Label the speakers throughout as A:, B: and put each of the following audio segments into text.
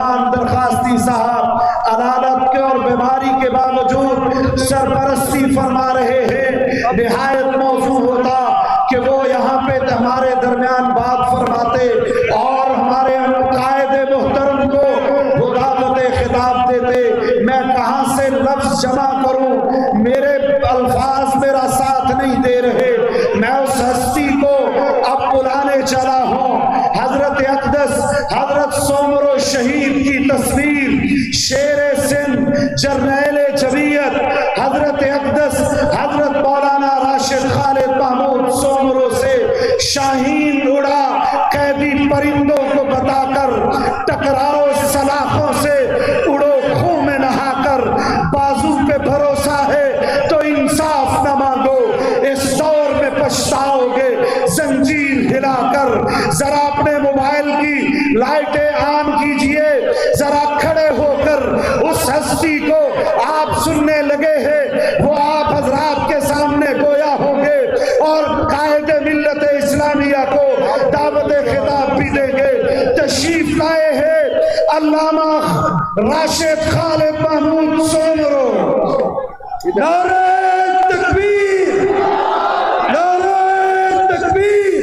A: درخواستی صاحب عدالت کے اور بیماری کے باوجود سرپرستی فرما رہے ہیں، نہایت موضوع ہوتا کہ وہ یہاں پہ ہمارے درمیان بات فرماتے اور ہمارے قائد محترم کو وہ دعوت خطاب دیتے۔ میں کہاں سے لفظ جمع کروں، میرے الفاظ میرا ساتھ نہیں دے رہے۔ میں اس ہستی کو اب بلانے چلا ہوں، حضرت اقدس حضرت سومرو شہید کی تصویر، شیر سندھ جرنیل جمعیت حضرت اقدس حضرت مولانا راشد خالد محمود سومرو سے شاہین اڑا قیدی پرندوں کو بتا کر، ٹکراؤ سلاخوں سے اڑو خون میں نہا کر، بازو پہ بھروسہ ہے تو انصاف نہ مانگو، اس دور میں پچھتاؤ گے زنجیر ہلا کر۔ ذرا اپنے موبائل کی لائٹیں آن کیجئے، ذرا کھڑے ہو کر اس ہستی کو آپ سننے لگے ہیں، وہ آپ حضرات کے سامنے گویا ہوں گے اور قائد ملت اسلامیہ کو دعوت خطاب بھی دیں گے۔ تشریف لائے ہیں علامہ راشد خالد محمود سومرو۔ نعرہ تکبیر، نعرہ تکبیر،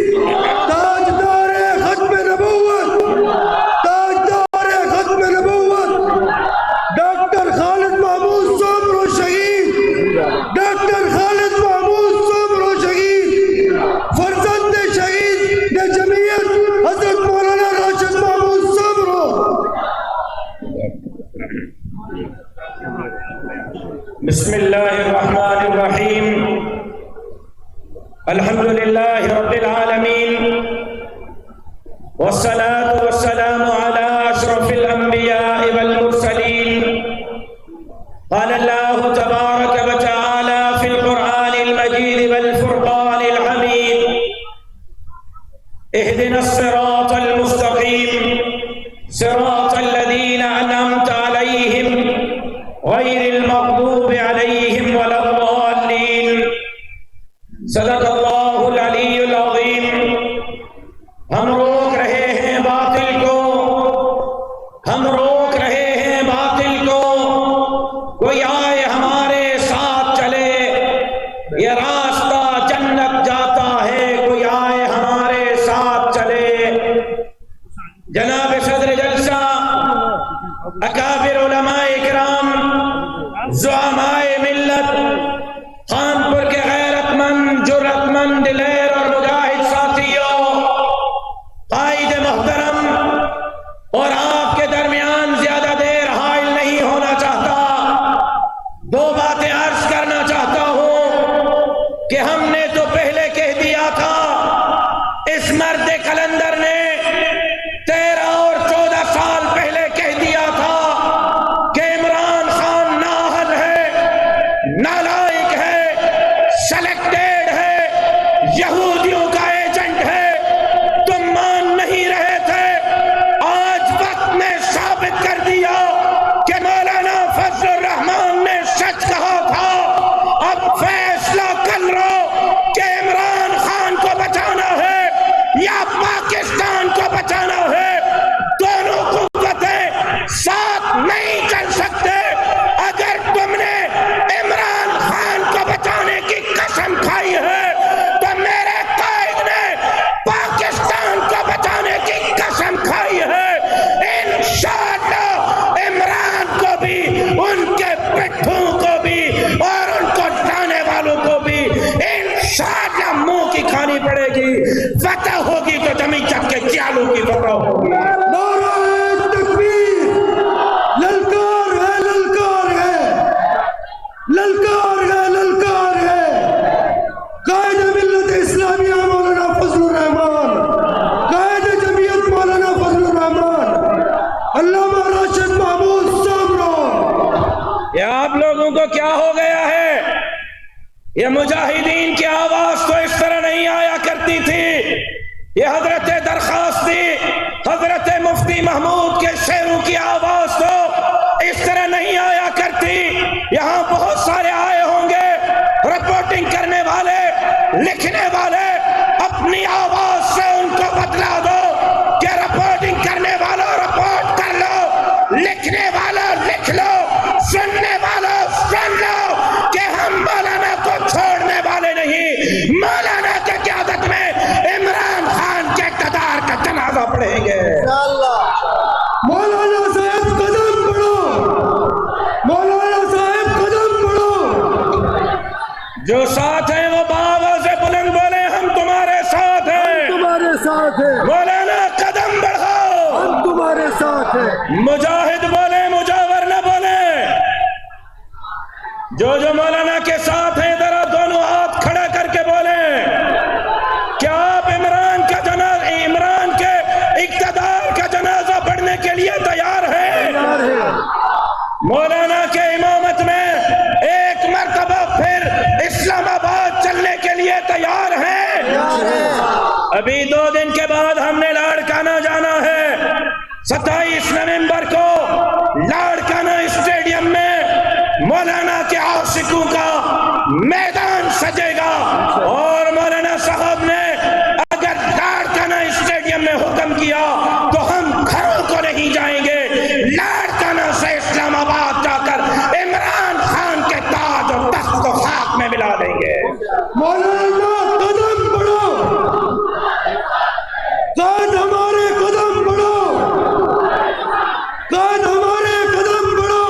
A: تاجدار ختم نبوت، تاجدار ختم نبوت، ڈاکٹر خالد محمود سومرو شہید، ڈاکٹر خالد محمود سومرو شہید، فرزند شہید جمعیت حضرت مولانا راشد محمود سومرو۔
B: بسم اللہ الرحمن الرحیم، الحمدللہ رب العالمین، والصلاة والسلام على اشرف الانبیاء والمرسلین۔ قال اللہ تبارک وتعالی فی القرآن المجید والفرقان الحمید، اہدنا الصراط المستقیم صراط الذین انعمت علیہم غیر المغضوب علیہم ولا الضالین۔ صدق اللہ العلی العظیم۔ ہم روک رہے ہیں باطل کو، ہم روک رہے ہیں باطل کو، کوئی آئے ہمارے ساتھ چلے، یہ راستہ جنت جاتا ہے، کوئی آئے ہمارے ساتھ چلے۔ جناب صدر جلسہ، اکابر علماء اکرام، زعمائے ملت، خانپور کے غیرت مند، جرأت مند، دلیر اور مجاہد ساتھیوں، قائد محترم، اور آپ کے درمیان زیادہ دیر حائل نہیں ہونا چاہتا، دو باتیں عرض کرنا چاہتا ہوں کہ ہم نے تو پہلے کہہ دیا تھا، اس مرد کلندر نے 13 اور 14 سال پہلے کہہ دیا تھا کہ عمران خان نااہل ہے، نالائق ہے، سلیکٹڈ ہے، یہودیوں کا ایجنٹ ہے، تم مان نہیں رہے تھے۔ آج وقت نے ثابت کر دیا کہ مولانا فضل الرحمان نے سچ کہا تھا۔ اب فیصلہ کر لو کہ عمران خان کو بچانا ہے یا پاکستان کو بچانا ہے۔ دونوں قوتیں ساتھ نہیں چل سکتے۔ اگر تم نے عمران خان کو بچانے کی قسم کھائی ہے تو میرے قائد نے پاکستان کو بچانے کی قسم کھائی ہے۔ انشاءاللہ عمران کو بھی، ان کے پٹھوں کو بھی اور ان کو ڈرانے والوں کو بھی انشاءاللہ منہ کی کھانی پڑے گی۔ فتح ہوگی تو جمی چک کے چالوں کی فتح ہوگی۔
A: نعرہ تکبیر، للکار ہے، للکار ہے، للکار ہے، للکار ہے۔ قائد ملت اسلامیہ مولانا فضل الرحمان، قائد جمعیت مولانا فضل الرحمان، علامہ راشد محمود سومرو۔
B: یہ آپ لوگوں کو کیا ہو گیا ہے؟ یہ مجاہدین کی آواز تو اس طرح نہیں آیا کرتی تھی۔ یہ حضرت درخواست تھی، حضرت مفتی محمود کے شعروں کی آواز تو اس طرح نہیں آیا کرتی۔ یہاں بہت سارے آئے ہوں گے، رپورٹنگ کرنے والے، لکھنے والے، اپنی آواز سے ان کو بدلا دو کہ رپورٹنگ کرنے والوں رپورٹ کر لو، مجاہد بولیں، مجاور نہ بولیں. جو مولانا کے ساتھ ہیں ذرا دونوں ہاتھ کھڑا کر کے بولیں. کیا آپ عمران کے اقتدار کا جنازہ پڑھنے کے لیے تیار ہیں؟ مولانا کے امامت میں ایک مرتبہ پھر اسلام آباد چلنے کے لیے تیار ہیں؟ ابھی 2 دن کے بعد ہم نے لاڑکانہ جانا ہے. 27 نومبر کو لاڑکانہ اسٹیڈیم میں مولانا کے عاشقوں کا میدان سجے گا. اور مولانا صاحب نے اگر لاڑکانہ اسٹیڈیم میں حکم کیا تو ہم گھروں کو نہیں جائیں گے. لاڑکانہ سے اسلام آباد جا کر عمران خان کے تاج اور تخت کو خاک میں ملا دیں گے.
A: مولانا قدم بڑھو، قائد ہمارے قدم بڑھو، قائد ہمارے قدم بڑھو.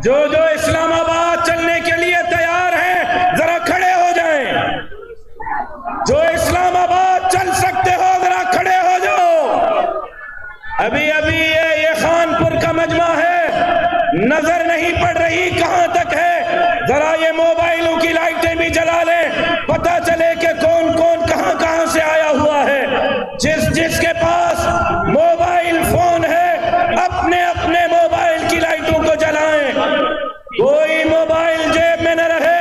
B: جو اسلام آباد چلنے کے لیے تیار ہیں ذرا کھڑے ہو جائیں. جو اسلام آباد چل سکتے ہو ذرا کھڑے ہو جاؤ. ابھی یہ خانپور کا مجمع ہے، نظر نہیں پڑ رہی کہاں تک ہے. ذرا یہ موبائلوں کی لائٹیں بھی جلا لیں، پتہ چلے کہ کون کون کہاں سے آیا ہوا ہے. جس کے پاس موبائل فون ہے اپنے موبائل کی لائٹوں کو جلائیں. کوئی موبائل جیب میں نہ رہے.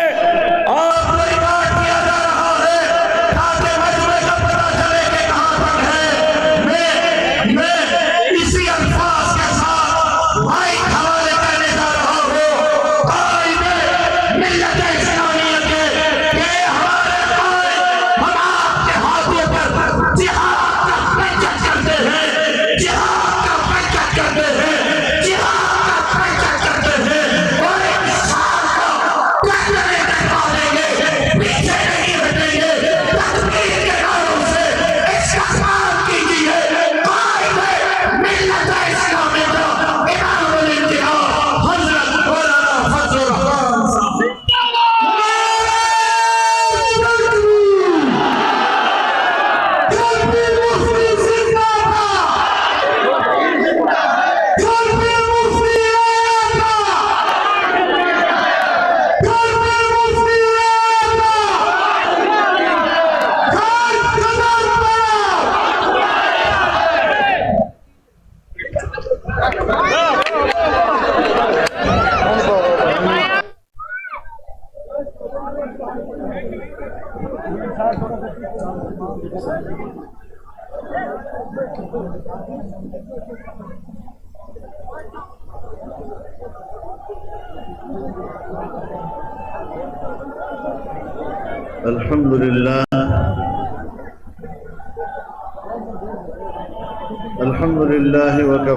C: الحمد للہ وکفى